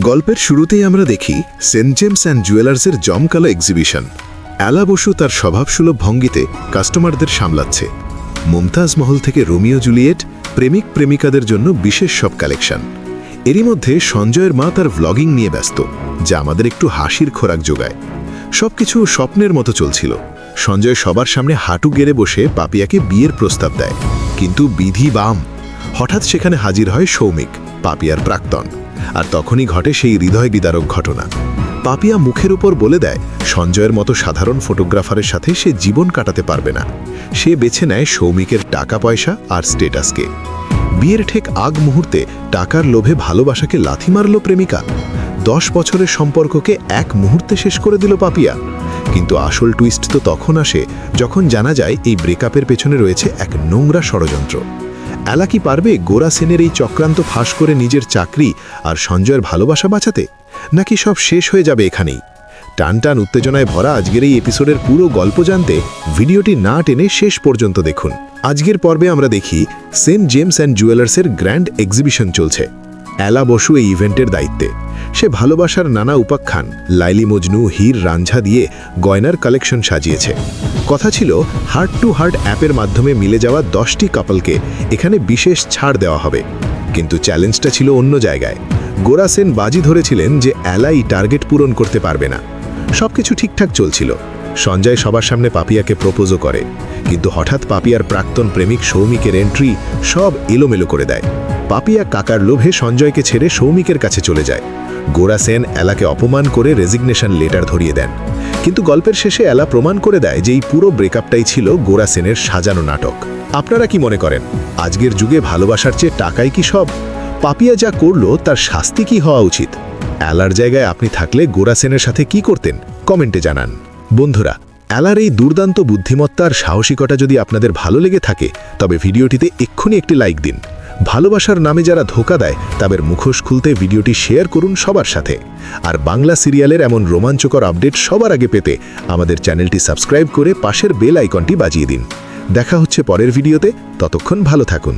গল্পের শুরুতেই আমরা দেখি সেন্ট জেমস অ্যান্ড জুয়েলার্সের জমকালো এক্সিবিশন। অ্যালা বসু তার স্বভাবসুলভ ভঙ্গিতে কাস্টমারদের সামলাচ্ছে। মুমতাজ মহল থেকে রোমিও জুলিয়েট, প্রেমিক প্রেমিকাদের জন্য বিশেষ সব কালেকশন। এরই মধ্যে সঞ্জয়ের মা তার ভ্লগিং নিয়ে ব্যস্ত, যা আমাদের একটু হাসির খোরাক যোগায়। সবকিছু স্বপ্নের মতো চলছিল। সঞ্জয় সবার সামনে হাঁটু গেড়ে বসে পাপিয়াকে বিয়ের প্রস্তাব দেয়, কিন্তু বিধি বাম। হঠাৎ সেখানে হাজির হয় সৌমিক, পাপিয়ার প্রাক্তন। আর তখনই ঘটে সেই হৃদয় বিদারক ঘটনা। পাপিয়া মুখের উপর বলে দেয় সঞ্জয়ের মতো সাধারণ ফটোগ্রাফারের সাথে সে জীবন কাটাতে পারবে না। সে বেছে নেয় সৌমিকের টাকা পয়সা আর স্টেটাসকে। বিয়ের ঠিক আগ মুহূর্তে টাকার লোভে ভালোবাসাকে লাথি মারল প্রেমিকা। 10 বছরের সম্পর্ককে এক মুহূর্তে শেষ করে দিল পাপিয়া। কিন্তু আসল টুইস্ট তো তখন আসে যখন জানা যায় এই ব্রেকআপের পেছনে রয়েছে এক নোংরা ষড়যন্ত্র। অ্যালা কি পারবে গোরা সেনের এই চক্রান্ত ফাঁস করে নিজের চাকরি আর সঞ্জয়ের ভালোবাসা বাঁচাতে, নাকি সব শেষ হয়ে যাবে এখানেই? টান টান উত্তেজনায় ভরা আজকের এই এপিসোডের পুরো গল্প জানতে ভিডিওটি না টেনে শেষ পর্যন্ত দেখুন। আজকের পর্বে আমরা দেখি সেন্ট জেমস অ্যান্ড জুয়েলার্সের গ্র্যান্ড এক্সিবিশন চলছে। অ্যালা বসু এই ইভেন্টের দায়িত্বে। সে ভালোবাসার নানা উপাখ্যান, লাইলি মজনু, হীর রাঞ্ঝা দিয়ে গয়নার কালেকশন সাজিয়েছে। কথা ছিল হার্ট টু হার্ট অ্যাপের মাধ্যমে মিলে যাওয়া 10টি কাপলকে এখানে বিশেষ ছাড় দেওয়া হবে। কিন্তু চ্যালেঞ্জটা ছিল অন্য জায়গায়। গোরা সেন বাজি ধরেছিলেন যে অ্যালাই টার্গেট পূরণ করতে পারবে না। সবকিছু ঠিকঠাক চলছিল। সঞ্জয় সবার সামনে পাপিয়াকে প্রপোজও করে, কিন্তু হঠাৎ পাপিয়ার প্রাক্তন প্রেমিক সৌমিকের এন্ট্রি সব এলোমেলো করে দেয়। পাপিয়া কাকার লোভে সঞ্জয়কে ছেড়ে সৌমিকের কাছে চলে যায়। গোরা সেন অ্যালাকে অপমান করে রেজিগনেশন লেটার ধরিয়ে দেন। কিন্তু গল্পের শেষে অ্যালা প্রমাণ করে দেয় যে এই পুরো ব্রেকআপটাই ছিল গোরা সেনের সাজানো নাটক। আপনারা কি মনে করেন, আজকের যুগে ভালোবাসার চেয়ে টাকাই কি সব? পাপিয়া যা করলো তার শাস্তি কি হওয়া উচিত? অ্যালার জায়গায় আপনি থাকলে গোরা সেনের সাথে কি করতেন? কমেন্টে জানান। বন্ধুরা, অ্যালার এই দুর্দান্ত বুদ্ধিমত্তা আর সাহসিকতা যদি আপনাদের ভালো লেগে থাকে, তবে ভিডিওটিতে এক্ষুনি একটি লাইক দিন। ভালোবাসার নামে যারা ধোঁকা দেয় তাদের মুখোশ খুলতে ভিডিওটি শেয়ার করুন সবার সাথে। আর বাংলা সিরিয়ালের এমন রোমাঞ্চকর আপডেট সবার আগে পেতে আমাদের চ্যানেলটি সাবস্ক্রাইব করে পাশের বেল আইকনটি বাজিয়ে দিন। দেখা হচ্ছে পরের ভিডিওতে, ততক্ষণ ভালো থাকুন।